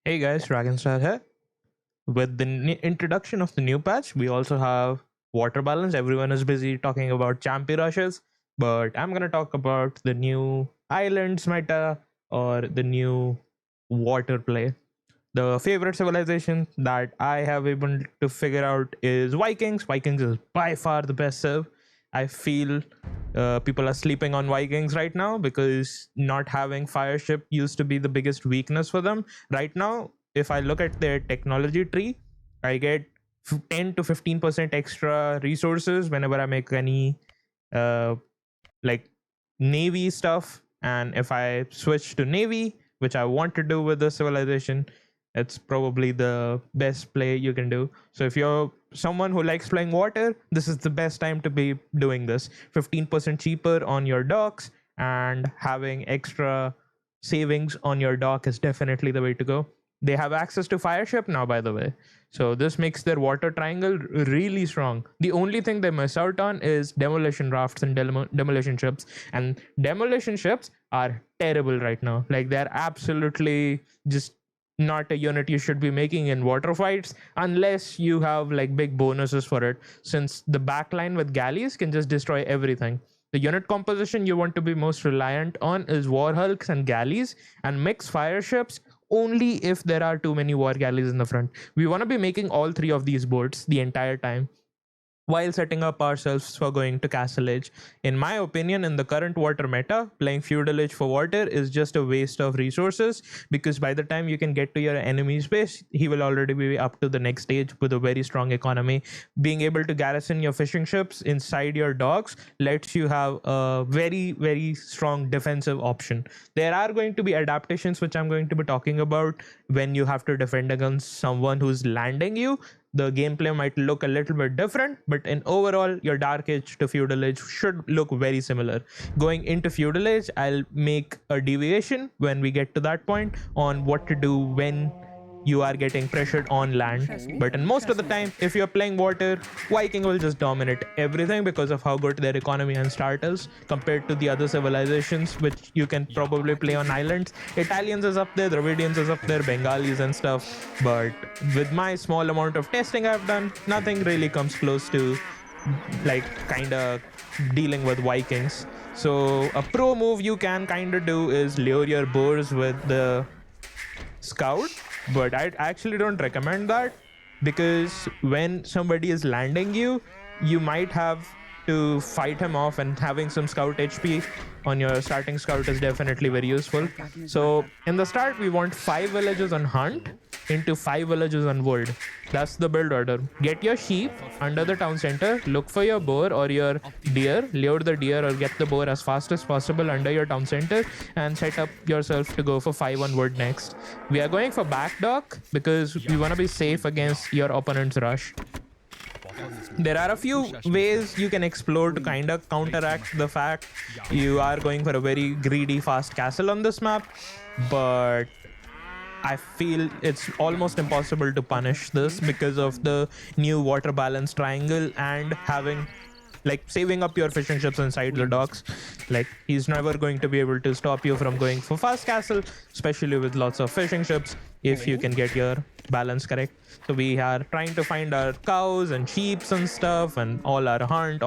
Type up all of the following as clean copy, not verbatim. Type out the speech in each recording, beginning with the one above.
Hey guys, Dragonstar here. With the introduction of the new patch, we also have water balance. Everyone is busy talking about champi rushes, but I'm gonna talk about the new islands meta or the new water play. The favorite civilization that I have able to figure out is Vikings. Vikings is by far the best civ. I feel people are sleeping on Vikings right now because not having fire ship used to be the biggest weakness for them. Right now, if I look at their technology tree, I get 10 to 15% extra resources whenever I make any uh, like navy stuff. And if I switch to navy, which I want to do with the civilization, it's probably the best play you can do. So if you're someone who likes playing water, this is the best time to be doing this. 15% cheaper on your docks, and having extra savings on your dock is definitely the way to go. They have access to fire ship now, by the way. So this makes their water triangle really strong. The only thing they miss out on is demolition rafts and demolition ships. And demolition ships are terrible right now. Like, they're absolutely just not a unit you should be making in water fights unless you have like big bonuses for it, since the backline with galleys can just destroy everything. The unit composition you want to be most reliant on is war hulks and galleys, and mix fire ships only if there are too many war galleys in the front. We want to be making all three of these boards the entire time while setting up ourselves for going to Castle Age. In my opinion, in the current water meta, playing Feudal Age for water is just a waste of resources, because by the time you can get to your enemy's base, he will already be up to the next stage with a very strong economy. Being able to garrison your fishing ships inside your docks lets you have a very, very strong defensive option. There are going to be adaptations, which I'm going to be talking about, when you have to defend against someone who's landing you. The gameplay might look a little bit different, but in overall, your Dark Age to Feudal Age should look very similar. Going into Feudal Age, I'll make a deviation when we get to that point on what to do when you are getting pressured on land. But in most of the time, if you're playing water, Viking will just dominate everything because of how good their economy and start is compared to the other civilizations, which you can probably play on islands. Italians is up there, Dravidians is up there, Bengalis and stuff. But with my small amount of testing I've done, nothing really comes close to like kind of dealing with Vikings. So a pro move you can kind of do is lure your boars with the scout, but I actually don't recommend that, because when somebody is landing you, you might have to fight him off, and having some scout HP on your starting scout is definitely very useful. So in the start, we want 5 villages on hunt into 5 villages on wood. That's the build order. Get your sheep under the town center, look for your boar or your deer, lure the deer or get the boar as fast as possible under your town center, and set up yourself to go for 5 on wood next. We are going for back dock because we want to be safe against your opponent's rush. There are a few ways you can explore to kind of counteract the fact you are going for a very greedy fast castle on this map, but I feel it's almost impossible to punish this because of the new water balance triangle and having like saving up your fishing ships inside the docks. Like, he's never going to be able to stop you from going for fast castle, especially with lots of fishing ships, if you can get your balance correct. So we are trying to find our cows and sheep and stuff, and all our hunt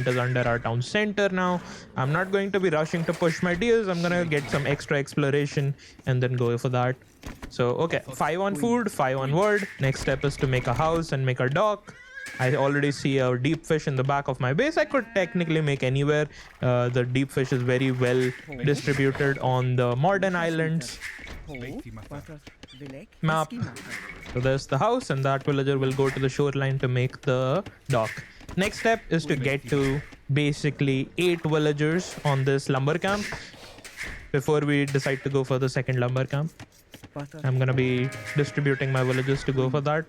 is under our town center now. I'm not going to be rushing to push my deals. I'm gonna get some extra exploration and then go for that. So okay, 5 on food, 5 on wood. Next step is to make a house and make a dock. I already see a deep fish in the back of my base. I could technically make anywhere. The deep fish is very well distributed on the modern islands map. So there's the house, and that villager will go to the shoreline to make the dock. Next step is to get to basically 8 villagers on this lumber camp before we decide to go for the second lumber camp. I'm gonna be distributing my villages to go for that.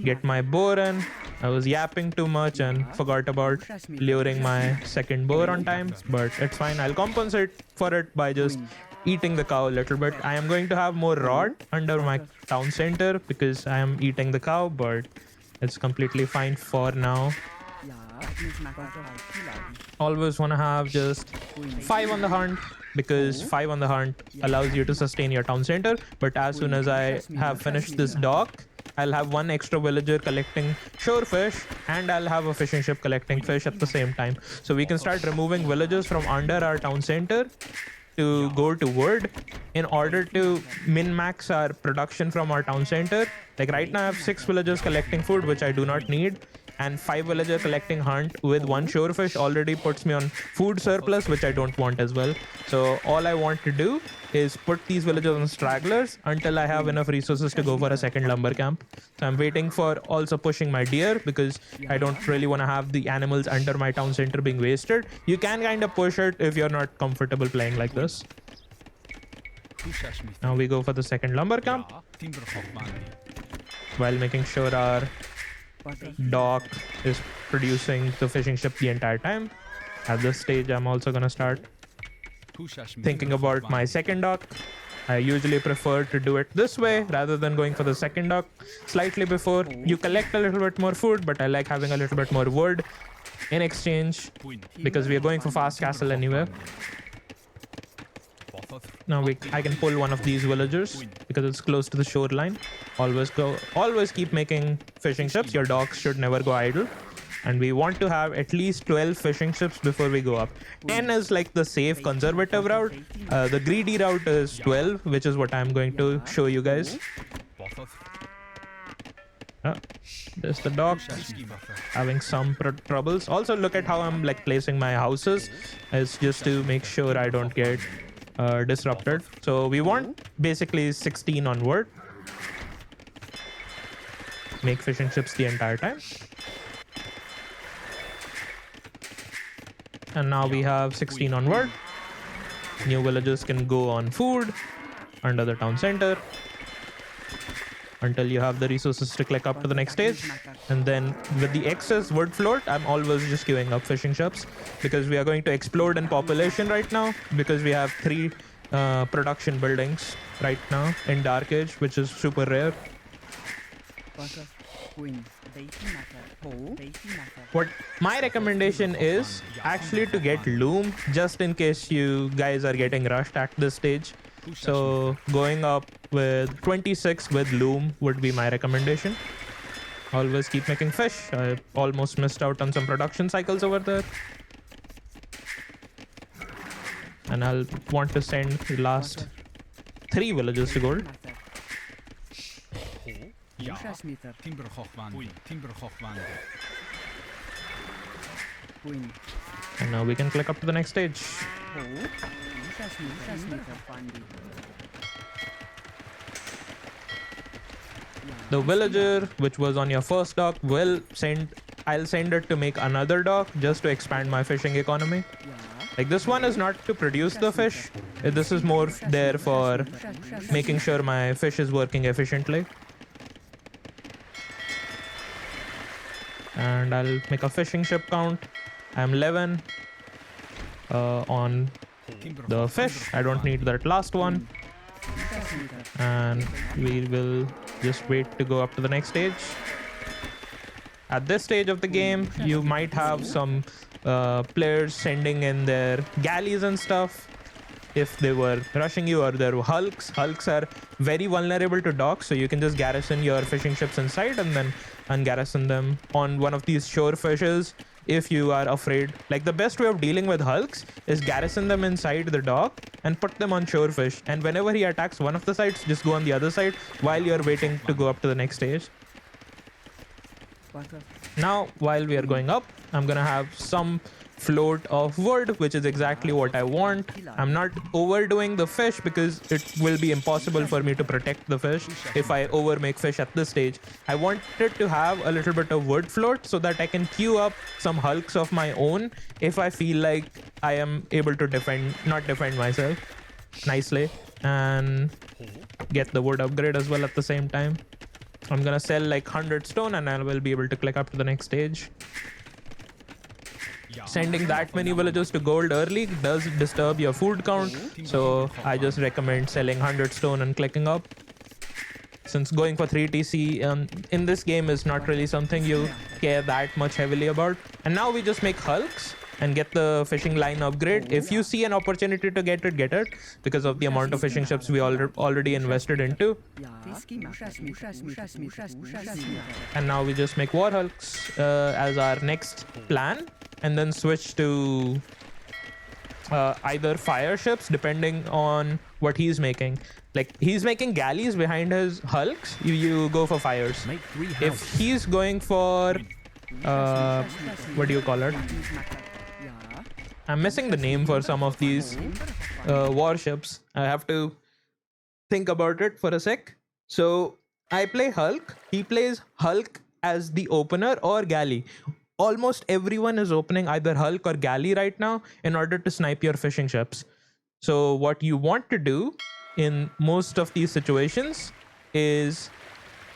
Get my boar in. I was yapping too much and forgot about luring my second boar on time, but it's fine. I'll compensate for it by just eating the cow a little bit. I am going to have more rod under my town center because I am eating the cow, but it's completely fine for now. Always want to have just 5 on the hunt, because 5 on the hunt allows you to sustain your town center. But as soon as I have finished this dock, I'll have 1 extra villager collecting shore fish, and I'll have a fishing ship collecting fish at the same time. So we can start removing villagers from under our town center to go to wood in order to min-max our production from our town center. Like right now I have 6 villagers collecting food, which I do not need, and 5 villager collecting hunt with 1 shorefish already puts me on food surplus, which I don't want as well. So all I want to do is put these villagers on stragglers until I have enough resources to go for a second lumber camp. So I'm waiting for also pushing my deer, because I don't really want to have the animals under my town center being wasted. You can kind of push it if you're not comfortable playing like this. Now we go for the second lumber camp while making sure our dock is producing the fishing ship the entire time. At this stage, I'm also gonna start thinking about my second dock. I usually prefer to do it this way rather than going for the second dock slightly before. You collect a little bit more food, but I like having a little bit more wood in exchange because we are going for fast castle anyway. Now I can pull one of these villagers because it's close to the shoreline. Always keep making fishing ships. Your docks should never go idle. And we want to have at least 12 fishing ships before we go up. 10 is like the safe conservative route. The greedy route is 12, which is what I'm going to show you guys. There's the dock having some troubles. Also look at how I'm like placing my houses. It's just to make sure I don't get disrupted. So we want basically 16 onward. Make fishing ships the entire time. And now we have 16 onward. New villagers can go on food under the town center until you have the resources to click up to the next stage. And then with the excess wood float, I'm always just queuing up fishing ships because we are going to explode in population right now, because we have 3 production buildings right now in Dark Age, which is super rare. What my recommendation is actually to get loom, just in case you guys are getting rushed at this stage. So going up with 26 with loom would be my recommendation. Always keep making fish. I almost missed out on some production cycles over there. And I'll want to send the last 3 villagers to gold. And now we can click up to the next stage. The villager which was on your first dock I'll send it to make another dock just to expand my fishing economy. Like this one is not to produce the fish. This is more there for making sure my fish is working efficiently. And I'll make a fishing ship count. I'm 11 on the fish. I don't need that last one. And we will just wait to go up to the next stage. At this stage of the game, you might have some players sending in their galleys and stuff if they were rushing you, or there were hulks. Hulks are very vulnerable to docks, so you can just garrison your fishing ships inside and then ungarrison them on one of these shore fishes if you are afraid. Like the best way of dealing with hulks is garrison them inside the dock and put them on shore fish, and whenever he attacks one of the sides, just go on the other side while you're waiting to go up to the next stage. Now while we are going up, I'm gonna have some float of wood, which is exactly what I want. I'm not overdoing the fish because it will be impossible for me to protect the fish if I over make fish at this stage. I wanted to have a little bit of wood float so that I can queue up some hulks of my own if I feel like I am able to not defend myself nicely, and get the wood upgrade as well at the same time. I'm gonna sell like 100 stone and I will be able to click up to the next stage. Sending that many villagers to gold early does disturb your food count, so I just recommend selling 100 stone and clicking up. Since going for 3 TC in this game is not really something you care that much heavily about. And now we just make hulks and get the fishing line upgrade. If you see an opportunity to get it because of the amount of fishing ships we already invested into. And now we just make war hulks as our next plan, and then switch to either fire ships depending on what he's making. Like he's making galleys behind his hulks, you go for fires. If he's going for what do you call it? I'm missing the name for some of these warships. I have to think about it for a sec. So I play Hulk. He plays Hulk as the opener or galley. Almost everyone is opening either Hulk or galley right now in order to snipe your fishing ships. So what you want to do in most of these situations is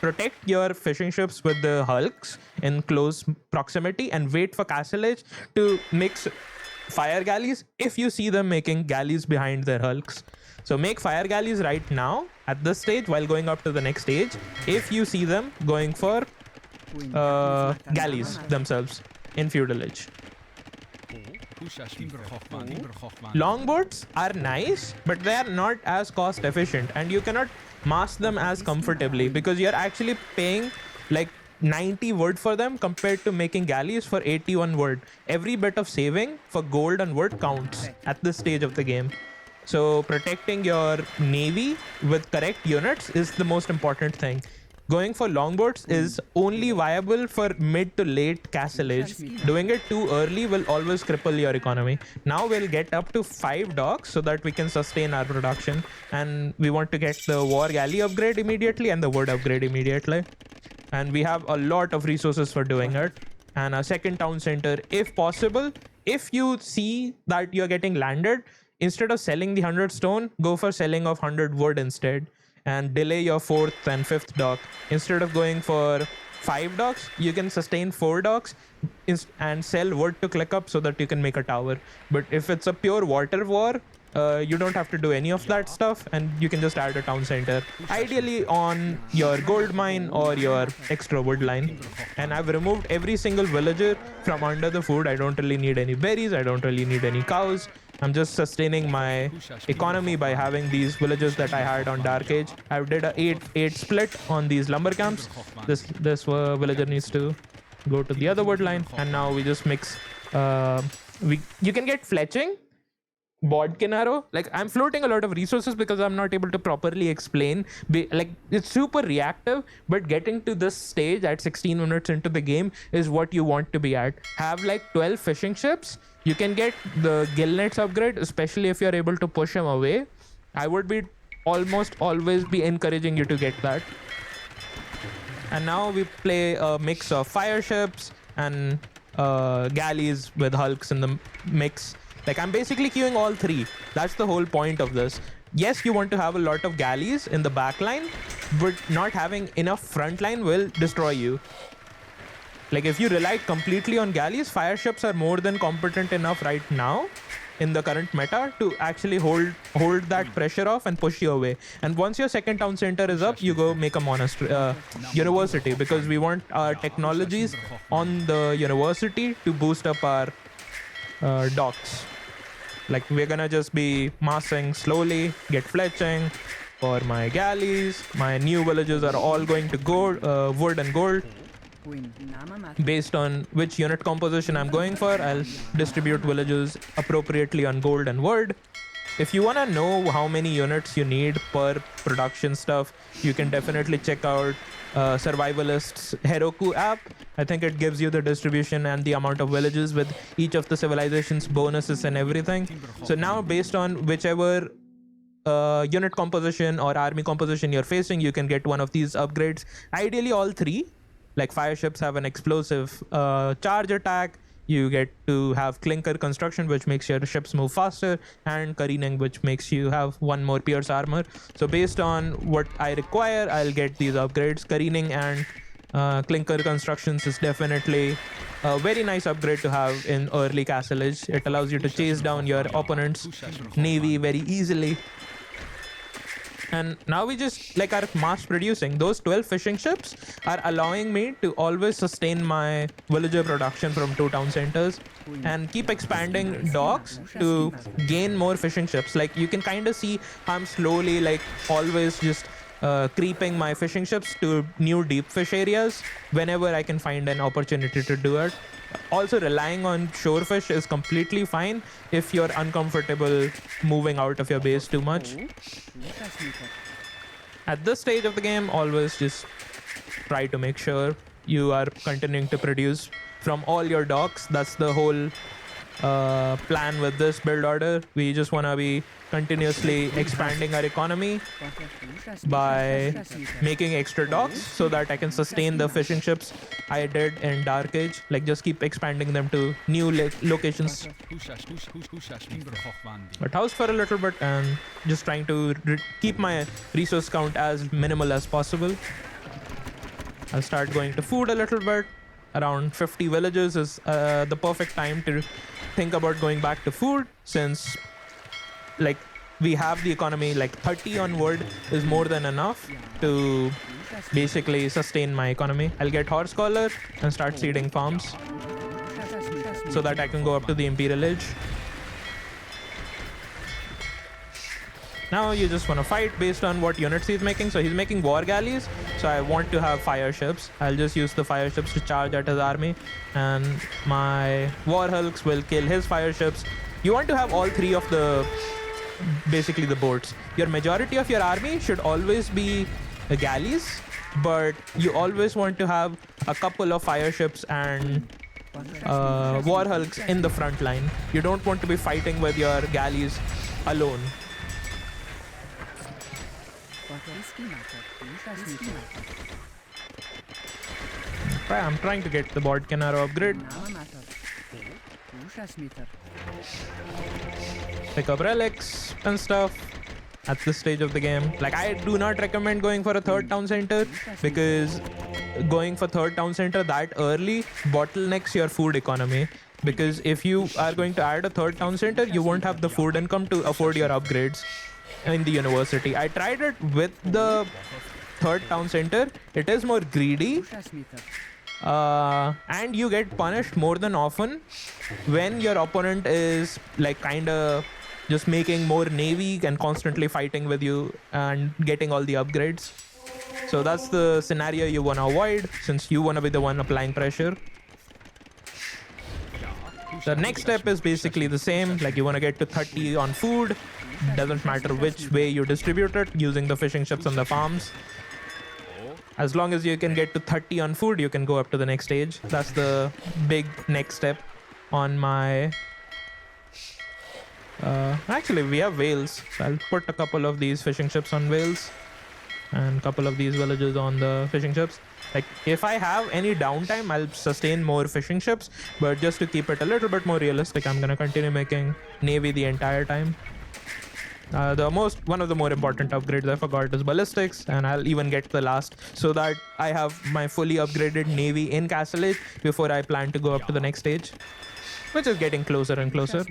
protect your fishing ships with the hulks in close proximity and wait for castle edge to mix fire galleys if you see them making galleys behind their hulks. So make fire galleys right now at this stage while going up to the next stage if you see them going for galleys themselves in Feudal Age. Longboats are nice, but they are not as cost efficient, and you cannot mass them as comfortably because you're actually paying like 90 wood for them compared to making galleys for 81 wood. Every bit of saving for gold and wood counts at this stage of the game. So protecting your navy with correct units is the most important thing. Going for longboats is only viable for mid to late castle age. Doing it too early will always cripple your economy. Now we'll get up to 5 docks so that we can sustain our production. And we want to get the war galley upgrade immediately and the wood upgrade immediately. And we have a lot of resources for doing it. And a second town center, if possible. If you see that you're getting landed, instead of selling the 100 stone, go for selling of 100 wood instead. And delay your 4th and 5th dock. Instead of going for 5 docks, you can sustain 4 docks and sell wood to click up so that you can make a tower. But if it's a pure water war, you don't have to do any of that stuff and you can just add a town center. Ideally on your gold mine or your extra wood line. And I've removed every single villager from under the food. I don't really need any berries. I don't really need any cows. I'm just sustaining my economy by having these villages that I had on Dark Age. I did a 8-8 split on these lumber camps. This villager needs to go to the other wood line, and now we just mix. You can get fletching, Bodkin arrow. Like I'm floating a lot of resources because I'm not able to properly explain. Like it's super reactive, but getting to this stage at 16 minutes into the game is what you want to be at. Have like 12 fishing ships. You can get the gill nets upgrade, especially if you're able to push them away. I would be almost always be encouraging you to get that. And now we play a mix of fire ships and galleys with hulks in the mix. Like I'm basically queuing all 3. That's the whole point of this. Yes, you want to have a lot of galleys in the back line, but not having enough front line will destroy you. Like if you rely completely on galleys, fire ships are more than competent enough right now in the current meta to actually hold that pressure off and push you away. And once your second town center is up, you go make a monastery, university, because we want our technologies on the university to boost up our docks. Like we're gonna just be massing slowly, get fletching for my galleys. My new villages are all going to gold, wood and gold. Based on which unit composition I'm going for, I'll distribute villages appropriately on gold and wood. If you want to know how many units you need per production stuff, you can definitely check out Survivalist's Heroku app. I think it gives you the distribution and the amount of villages with each of the civilizations, bonuses and everything. So now based on whichever unit composition or army composition you're facing, you can get one of these upgrades. Ideally all 3. Like fire ships have an explosive charge attack. You get to have clinker construction, which makes your ships move faster, and careening, which makes you have 1 more pierce armor. So based on what I require, I'll get these upgrades. Careening and clinker constructions is definitely a very nice upgrade to have in early castle age. It allows you to chase down your opponent's navy very easily. And now we just like are mass producing. Those 12 fishing ships are allowing me to always sustain my villager production from 2 town centers and keep expanding docks to gain more fishing ships. Like you can kind of see I'm slowly like always just creeping my fishing ships to new deep fish areas whenever I can find an opportunity to do it. Also, relying on shore fish is completely fine if you're uncomfortable moving out of your base too much. At this stage of the game, always just try to make sure you are continuing to produce from all your docks. That's the whole plan with this build order. We just want to be continuously expanding our economy by making extra docks so that I can sustain the fishing ships I did in Dark Age. Like just keep expanding them to new locations. But house for a little bit and just trying to keep my resource count as minimal as possible. I'll start going to food a little bit. Around 50 villages is the perfect time to think about going back to food, since like we have the economy. Like 30 on wood is more than enough to basically sustain my economy. I'll get horse collar and start seeding farms so that I can go up to the Imperial Age. Now you just want to fight based on what units he's making. So he's making war galleys, so I want to have fire ships. I'll just use the fire ships to charge at his army, and my war hulks will kill his fire ships. You want to have all three of the basically the boats. Your majority of your army should always be galleys, but you always want to have a couple of fire ships and war hulks in the front line. You don't want to be fighting with your galleys alone. I'm trying to get the Bodkin-Arrow upgrade. Pick up relics and stuff at this stage of the game. Like I do not recommend going for a 3rd town center, because going for 3rd town center that early bottlenecks your food economy. Because if you are going to add a 3rd town center, you won't have the food income to afford your upgrades in the university. I tried it with the 3rd town center. It is more greedy, and you get punished more than often when your opponent is like kind of just making more navy and constantly fighting with you and getting all the upgrades. So that's the scenario you want to avoid, since you want to be the one applying pressure. The next step is basically the same. Like you want to get to 30 on food. Doesn't matter which way you distribute it, using the fishing ships on the farms. As long as you can get to 30 on food, you can go up to the next stage. That's the big next step on my... actually, we have whales. So I'll put a couple of these fishing ships on whales and a couple of these villages on the fishing ships. Like if I have any downtime, I'll sustain more fishing ships, but just to keep it a little bit more realistic, I'm gonna continue making navy the entire time. One of the more important upgrades I forgot is ballistics, and I'll even get the last, so that I have my fully upgraded navy in Castle Age before I plan to go up to the next stage, which is getting closer and closer.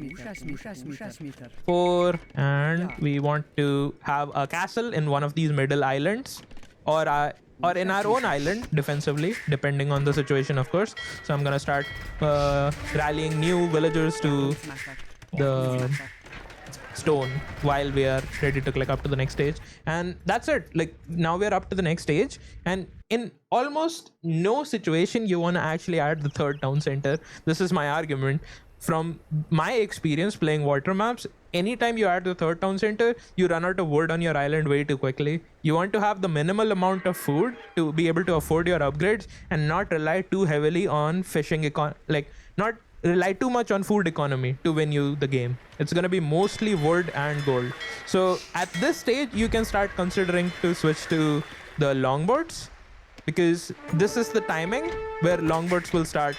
4, and we want to have a castle in one of these middle islands, or in our own island defensively, depending on the situation, of course. So I'm gonna start rallying new villagers to the stone while we are ready to click up to the next stage. And that's it. Like now we're up to the next stage, and in almost no situation you want to actually add the 3rd town center. This is my argument. From my experience playing water maps, anytime you add the 3rd town center, you run out of wood on your island way too quickly. You want to have the minimal amount of food to be able to afford your upgrades and not rely too heavily on fishing not rely too much on food economy to win you the game. It's going to be mostly wood and gold. So at this stage, you can start considering to switch to the longboats, because this is the timing where longboats will start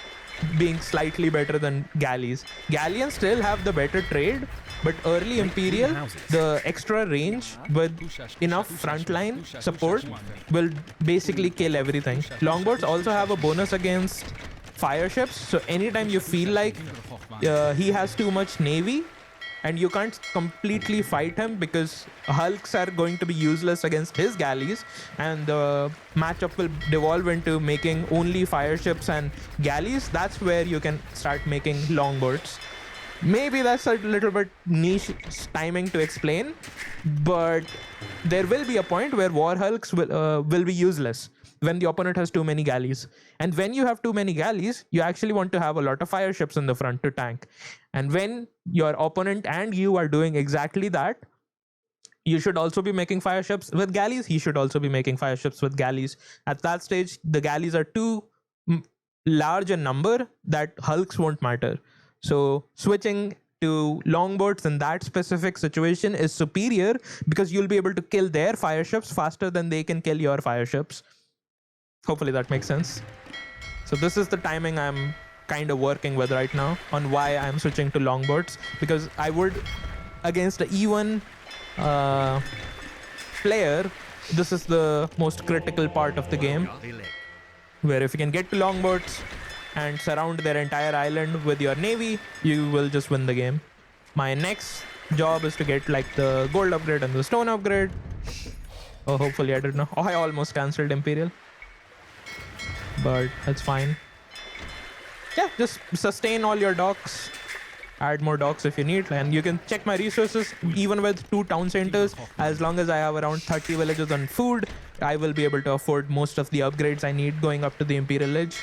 being slightly better than galleys. Galleons still have the better trade, but early Imperial, the extra range with enough frontline support will basically kill everything. Longboats also have a bonus against fire ships, so anytime you feel like he has too much navy, and you can't completely fight him because hulks are going to be useless against his galleys, and the matchup will devolve into making only fire ships and galleys. That's where you can start making longboats. Maybe that's a little bit niche timing to explain, but there will be a point where war hulks will be useless when the opponent has too many galleys. And when you have too many galleys, you actually want to have a lot of fire ships in the front to tank. And when your opponent and you are doing exactly that, you should also be making fire ships with galleys. He should also be making fire ships with galleys. At that stage, the galleys are too large a number that hulks won't matter. So switching to longboats in that specific situation is superior because you'll be able to kill their fire ships faster than they can kill your fire ships. Hopefully that makes sense. So this is the timing I'm kind of working with right now on why I'm switching to longboats, because I would, against the E1 player, this is the most critical part of the game, where if you can get to longboats and surround their entire island with your navy, you will just win the game. My next job is to get like the gold upgrade and the stone upgrade. Oh, hopefully I did not. Oh, I almost cancelled Imperial, but that's fine. Yeah, just sustain all your docks, add more docks if you need, and you can check my resources. Even with 2 town centers, as long as I have around 30 villages on food, I will be able to afford most of the upgrades I need going up to the Imperial Edge.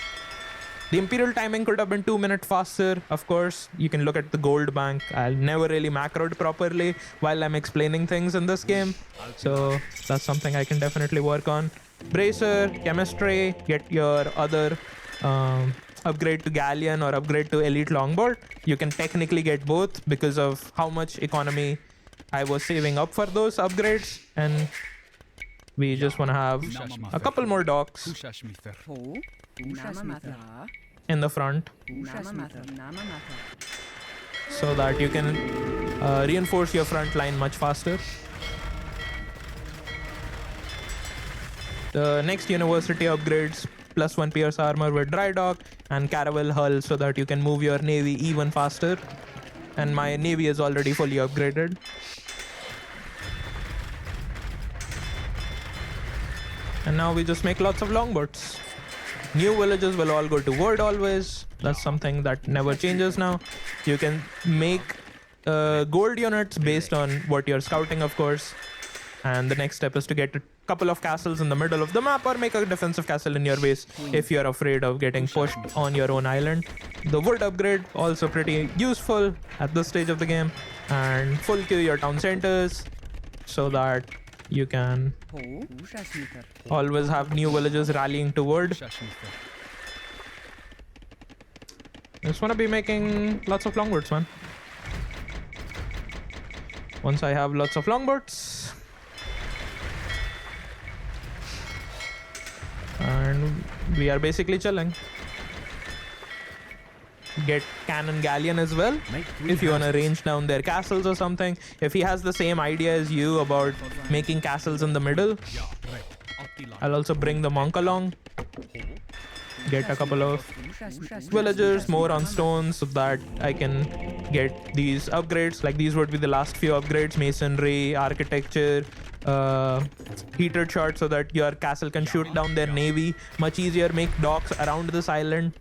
The Imperial timing could have been 2 minutes faster. Of course, you can look at the gold bank. I'll never really macroed properly while I'm explaining things in this game, so that's something I can definitely work on. Bracer, chemistry, get your other upgrade to galleon or upgrade to elite longboat. You can technically get both because of how much economy I was saving up for those upgrades, and we just want to have a couple more docks in the front so that you can reinforce your front line much faster. The next university upgrades +1 pierce armor with dry dock and caravel hull so that you can move your navy even faster. And my navy is already fully upgraded. And now we just make lots of longboats. New villages will all go to word always. That's something that never changes now. You can make gold units based on what you're scouting, of course. And the next step is to get a couple of castles in the middle of the map or make a defensive castle in your base if you're afraid of getting pushed on your own island. The wood upgrade also pretty useful at this stage of the game. And full queue your town centers so that you can always have new villages rallying toward. I just want to be making lots of longboats, man. Once I have lots of longboats, and we are basically chilling. Get cannon galleon as well if you want to range down their castles or something. If he has the same idea as you about making castles in the middle, I'll also bring the monk along. Get a couple of villagers more on stones so that I can get these upgrades. Like these would be the last few upgrades: masonry, architecture, heated shot so that your castle can shoot down their navy much easier. Make docks around this island.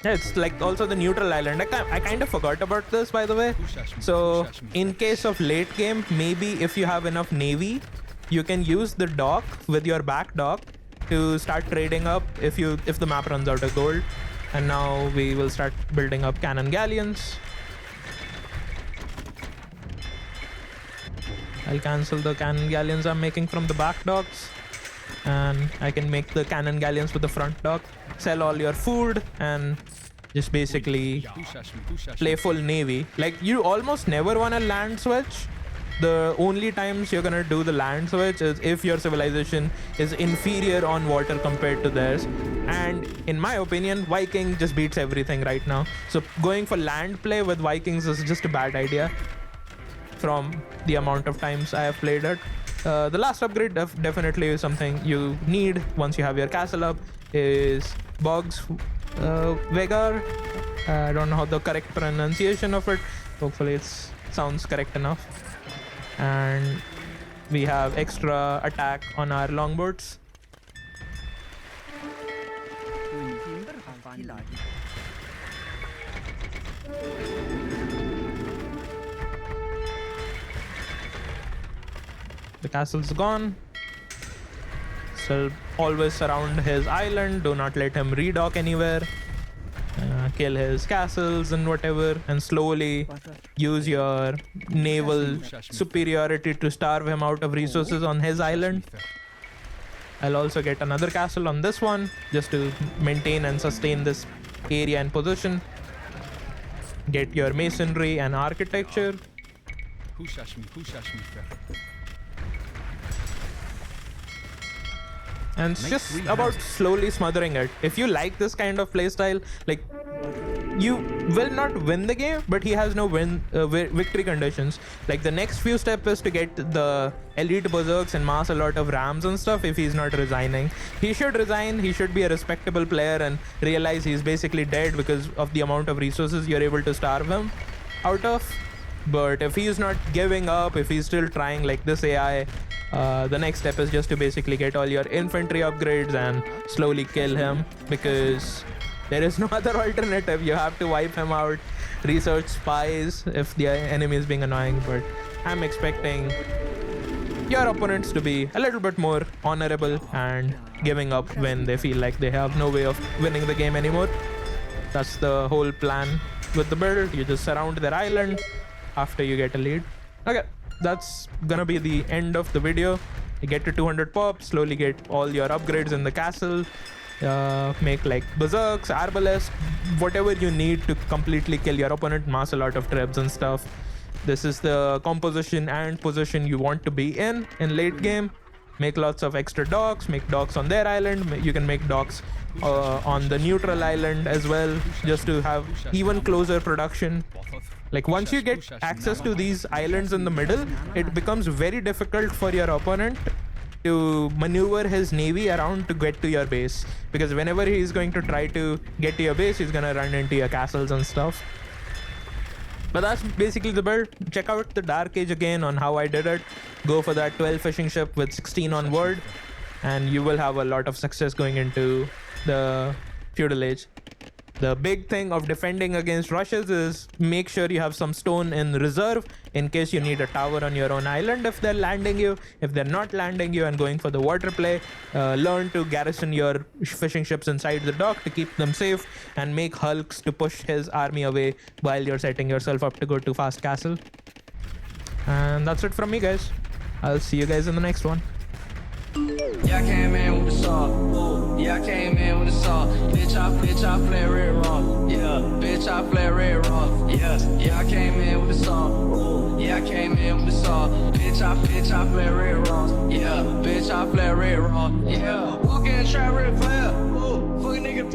Yeah, it's like also the neutral island. I kind of forgot about this, by the way. So in case of late game, maybe if you have enough navy, you can use the dock with your back dock to start trading up if the map runs out of gold. And now we will start building up cannon galleons. I'll cancel the cannon galleons I'm making from the back docks, and I can make the cannon galleons with the front dock. Sell all your food and just basically play full navy. Like you almost never want a land switch. The only times you're gonna do the land switch is if your civilization is inferior on water compared to theirs. And in my opinion, Viking just beats everything right now. So going for land play with Vikings is just a bad idea from the amount of times I have played it. The last upgrade definitely is something you need once you have your castle up is Boggs Vegar. I don't know how the correct pronunciation of it. Hopefully it sounds correct enough. And we have extra attack on our longboats. The castle's gone. So always surround his island. Do not let him redock anywhere. Kill his castles and whatever, and slowly use your naval superiority to starve him out of resources on his island. I'll also get another castle on this one just to maintain and sustain this area and position. Get your masonry and architecture. And it's just about slowly smothering it. If you like this kind of playstyle, like, you will not win the game, but he has no victory conditions. Like, the next few steps is to get the elite berserks and mass a lot of rams and stuff. If he's not resigning, he should resign. He should be a respectable player and realize he's basically dead because of the amount of resources you're able to starve him out of. But if he's not giving up, if he's still trying like this AI, the next step is just to basically get all your infantry upgrades and slowly kill him, because there is no other alternative. You have to wipe him out, research spies if the enemy is being annoying. But I'm expecting your opponents to be a little bit more honorable and giving up when they feel like they have no way of winning the game anymore. That's the whole plan with the build. You just surround their island after you get a lead. Okay, that's gonna be the end of the video. You get to 200 pop, slowly get all your upgrades in the castle, make like berserks, arbalest, whatever you need to completely kill your opponent, mass a lot of trebs and stuff. This is the composition and position you want to be in late game. Make lots of extra docks, make docks on their island. You can make docks on the neutral island as well, just to have even closer production. Like, once you get access to these islands in the middle, it becomes very difficult for your opponent to maneuver his navy around to get to your base, because whenever he's going to try to get to your base, he's gonna run into your castles and stuff. But that's basically the build. Check out the Dark Age again on how I did it. Go for that 12 fishing ship with 16 on board, and you will have a lot of success going into the Feudal Age. The big thing of defending against rushes is make sure you have some stone in reserve in case you need a tower on your own island if they're landing you. If they're not landing you and going for the water play, learn to garrison your fishing ships inside the dock to keep them safe, and make hulks to push his army away while you're setting yourself up to go to fast castle. And that's it from me, guys. I'll see you guys in the next one. Yeah, I came in with the saw. Yeah, I came in with the saw. Bitch, I play red raw. Yeah, bitch, I play red raw. Yeah, I came in with the saw. Yeah, I came in with the saw. Bitch, I play red raw. Yeah, bitch, I play red raw. Yeah, walk in the trap red fire. Fuck a nigga.